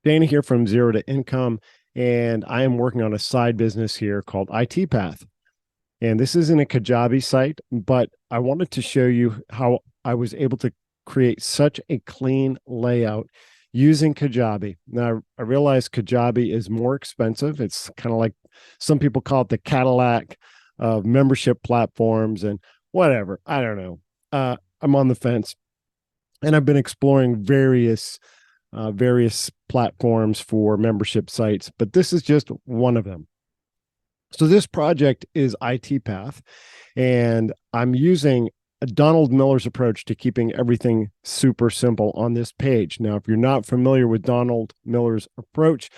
Dana here from Zero to Income, and I am working on a side business here called IT Path. And this isn't a Kajabi site, but I wanted to show you how I was able to create such a clean layout using Kajabi. Now, I realize Kajabi is more expensive. It's kind of like some people call it the Cadillac of membership platforms and whatever. I don't know. I'm on the fence, and I've been exploring various platforms for membership sites, but this is just one of them. So this project is IT Path, and I'm using Donald Miller's approach to keeping everything super simple on this page. Now, if you're not familiar with Donald Miller's approach,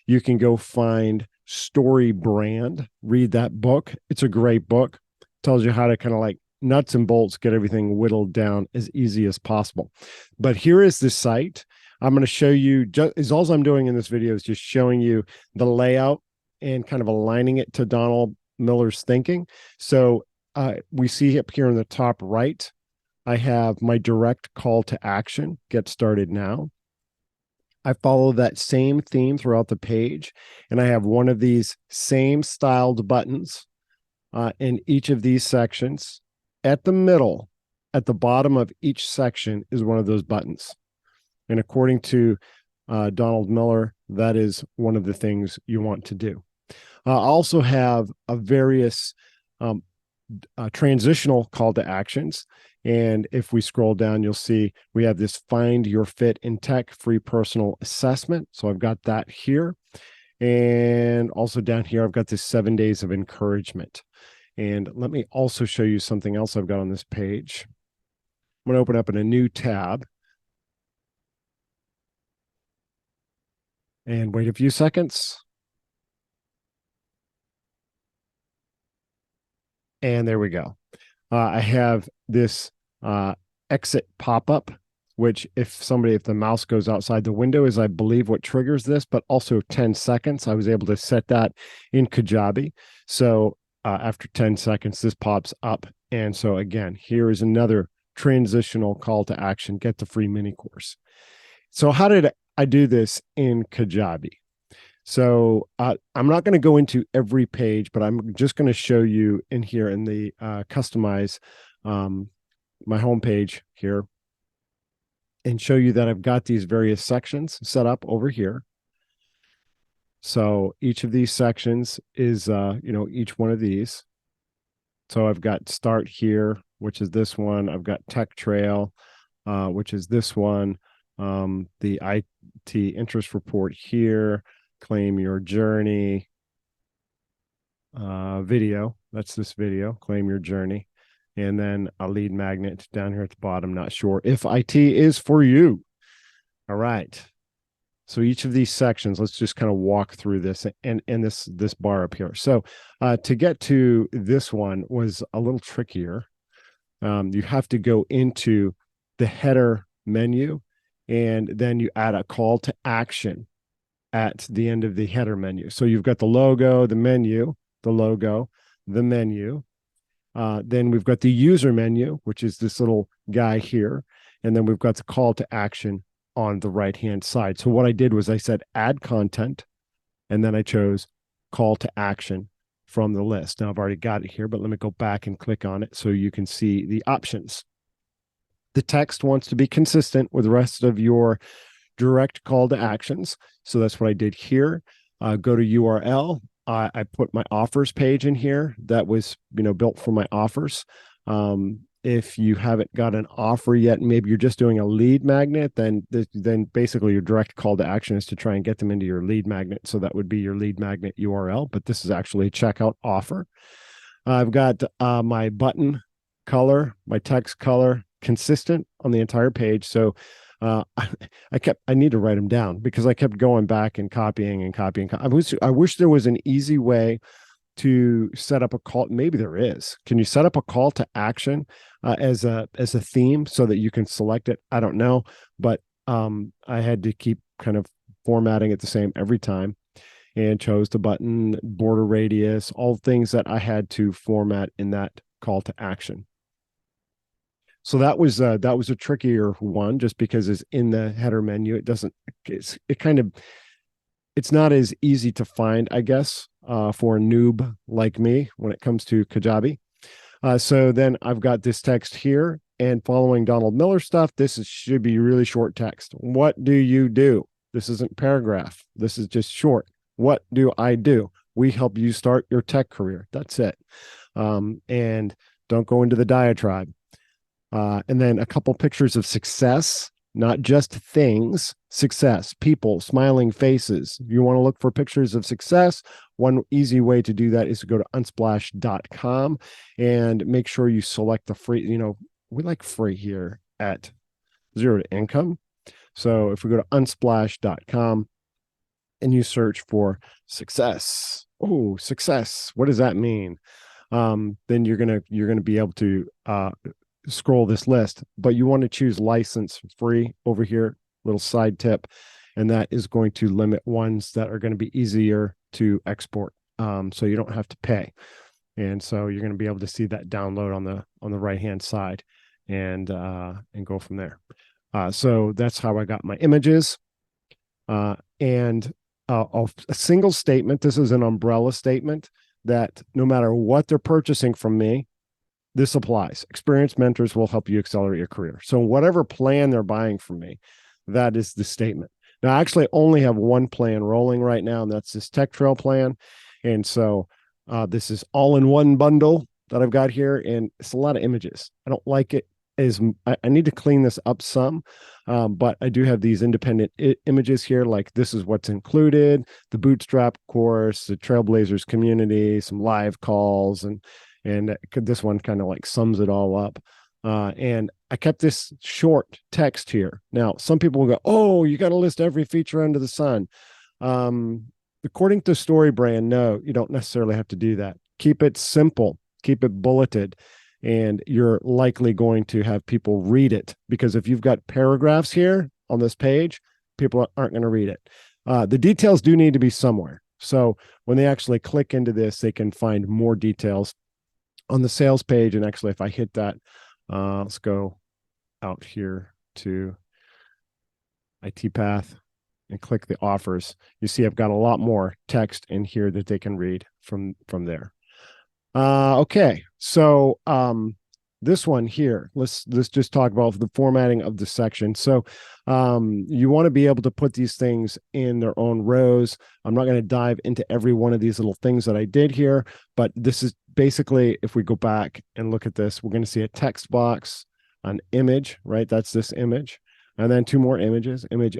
you can go find Story Brand, read that book. It's a great book. It tells you how to kind of like nuts and bolts, get everything whittled down as easy as possible. But here is the site. I'm going to show you, just all I'm doing in this video is just showing you the layout and kind of aligning it to Donald Miller's thinking. So we see up here in the top right, I have my direct call to action, get started now. I follow that same theme throughout the page, and I have one of these same styled buttons in each of these sections. At the middle, at the bottom of each section is one of those buttons. And according to Donald Miller, that is one of the things you want to do. I also have a various transitional call to actions. And if we scroll down, you'll see we have this Find Your Fit in Tech free personal assessment. So I've got that here. And also down here, I've got this 7 days of encouragement. And let me also show you something else I've got on this page. I'm going to open up in a new tab. And wait a few seconds. And there we go. I have this exit pop-up, which if the mouse goes outside the window is, I believe, what triggers this, but also 10 seconds. I was able to set that in Kajabi. So after 10 seconds, this pops up. And so again, here is another transitional call to action, get the free mini course. So how did I do this in Kajabi? So I'm not going to go into every page, but I'm just going to show you in here in the customize my homepage here and show you that I've got these various sections set up over here. So each of these sections is, each one of these. So I've got start here, which is this one. I've got tech trail, which is this one. The IT interest report here. Claim your journey video. That's this video, claim your journey. And then a lead magnet down here at the bottom. Not sure if IT is for you. All right. So each of these sections, let's just kind of walk through this and this bar up here. So to get to this one was a little trickier. You have to go into the header menu, and then you add a call to action at the end of the header menu. So you've got the logo, the menu, the logo, the menu. Then we've got the user menu, which is this little guy here. And then we've got the call to action on the right-hand side. So what I did was I said add content, and then I chose call to action from the list. Now I've already got it here, but let me go back and click on it so you can see the options. The text wants to be consistent with the rest of your direct call to actions. So that's what I did here. Go to URL. I put my offers page in here that was, built for my offers. If you haven't got an offer yet, maybe you're just doing a lead magnet, then basically your direct call to action is to try and get them into your lead magnet. So that would be your lead magnet URL, but this is actually a checkout offer. I've got my button color, my text color consistent on the entire page. So I need to write them down because I kept going back and copying and copying. I wish there was an easy way to set up a call. Maybe there is. Can you set up a call to action as a theme so that you can select it? I don't know, but I had to keep kind of formatting it the same every time, and chose the button, border radius, all things that I had to format in that call to action. So that was a trickier one, just because it's in the header menu. It's not as easy to find, I guess, for a noob like me when it comes to Kajabi. So then I've got this text here, and following Donald Miller stuff, should be really short text. What do you do? This isn't paragraph. This is just short. What do I do? We help you start your tech career. That's it. And don't go into the diatribe. And then a couple pictures of success, not just things, success, people, smiling faces. You want to look for pictures of success. One easy way to do that is to go to unsplash.com and make sure you select the free, we like free here at Zero to Income. So if we go to unsplash.com and you search for success, success, what does that mean? Then you're gonna be able to scroll this list, but you want to choose license free over here, little side tip, and that is going to limit ones that are going to be easier to export, so you don't have to pay. And so you're going to be able to see that download on the right hand side, and go from there. So that's how I got my images, and a single statement. This is an umbrella statement that no matter what they're purchasing from me, this applies. Experienced mentors will help you accelerate your career. So whatever plan they're buying from me, that is the statement. Now, I actually only have one plan rolling right now, and that's this Tech Trail plan. And so this is all in one bundle that I've got here, and it's a lot of images. I don't like it. I need to clean this up some, but I do have these independent images here. Like, this is what's included: the Bootstrap course, the Trailblazers community, some live calls, and this one kind of like sums it all up. And I kept this short text here. Now, some people will go, "Oh, you got to list every feature under the sun." According to StoryBrand, no, you don't necessarily have to do that. Keep it simple, keep it bulleted, and you're likely going to have people read it, because if you've got paragraphs here on this page, people aren't going to read it. The details do need to be somewhere. So when they actually click into this, they can find more details on the sales page. And actually, if I hit that, let's go out here to IT Path and click the offers. You see, I've got a lot more text in here that they can read from there. Okay, so this one here, let's just talk about the formatting of the section. So you want to be able to put these things in their own rows. I'm not going to dive into every one of these little things that I did here, but this is basically, if we go back and look at this, we're going to see a text box, an image, right? That's this image, and then two more images, image,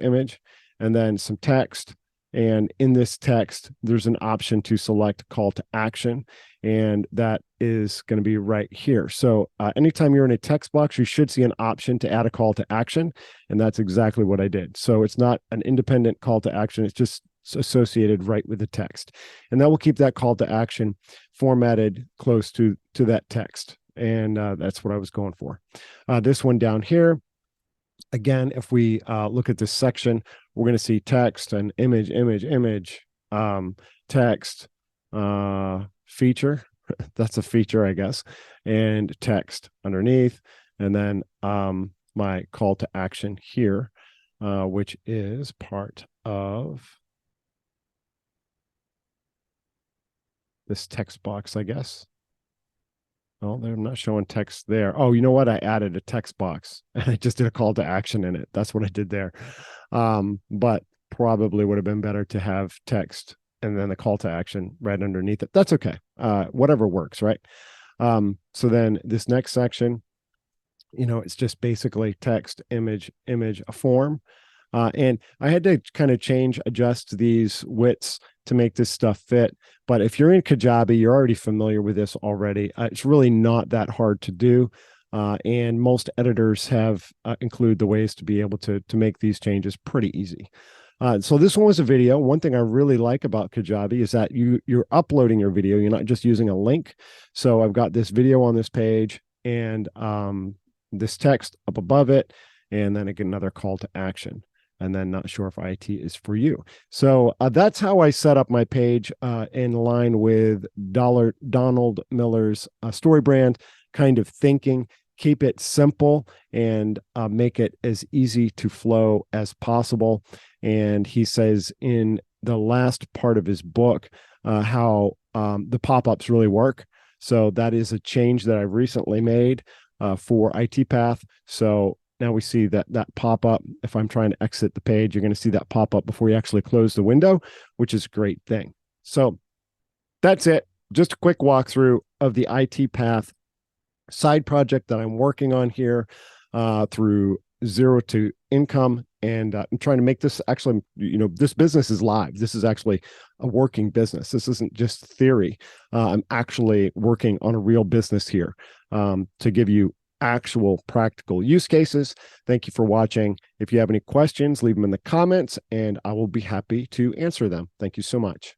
and then some text. And in this text, there's an option to select call to action, and that is going to be right here. So anytime you're in a text box, you should see an option to add a call to action, and that's exactly what I did. So it's not an independent call to action. It's just associated right with the text, and that will keep that call to action formatted close to that text. And that's what I was going for. This one down here, again, if we look at this section, we're going to see text and image, text, feature. That's a feature, I guess, and text underneath. And then my call to action here, which is part of this text box, I guess. Oh, they're not showing text there. Oh, you know what? I added a text box and I just did a call to action in it. That's what I did there. But probably would have been better to have text and then the call to action right underneath it. That's okay. Whatever works, right? So then this next section, it's just basically text, image, a form. And I had to kind of adjust these widths to make this stuff fit. But if you're in Kajabi, you're already familiar with this already. It's really not that hard to do. And most editors have include the ways to be able to make these changes pretty easy. So this one was a video. One thing I really like about Kajabi is that you're uploading your video. You're not just using a link. So I've got this video on this page and this text up above it, and then again, another call to action. And then not sure if IT is for you. So that's how I set up my page in line with Donald Miller's StoryBrand kind of thinking. keep it simple and make it as easy to flow as possible. And he says in the last part of his book how the pop-ups really work. So that is a change that I recently made for IT Path. So now we see that pop-up. If I'm trying to exit the page, you're going to see that pop-up before you actually close the window, which is a great thing. So that's it. Just a quick walkthrough of the IT Path side project that I'm working on here through Zero to Income. And I'm trying to make this actually, this business is live. This is actually a working business. This isn't just theory. I'm actually working on a real business here to give you actual practical use cases. Thank you for watching. If you have any questions, leave them in the comments and I will be happy to answer them. Thank you so much.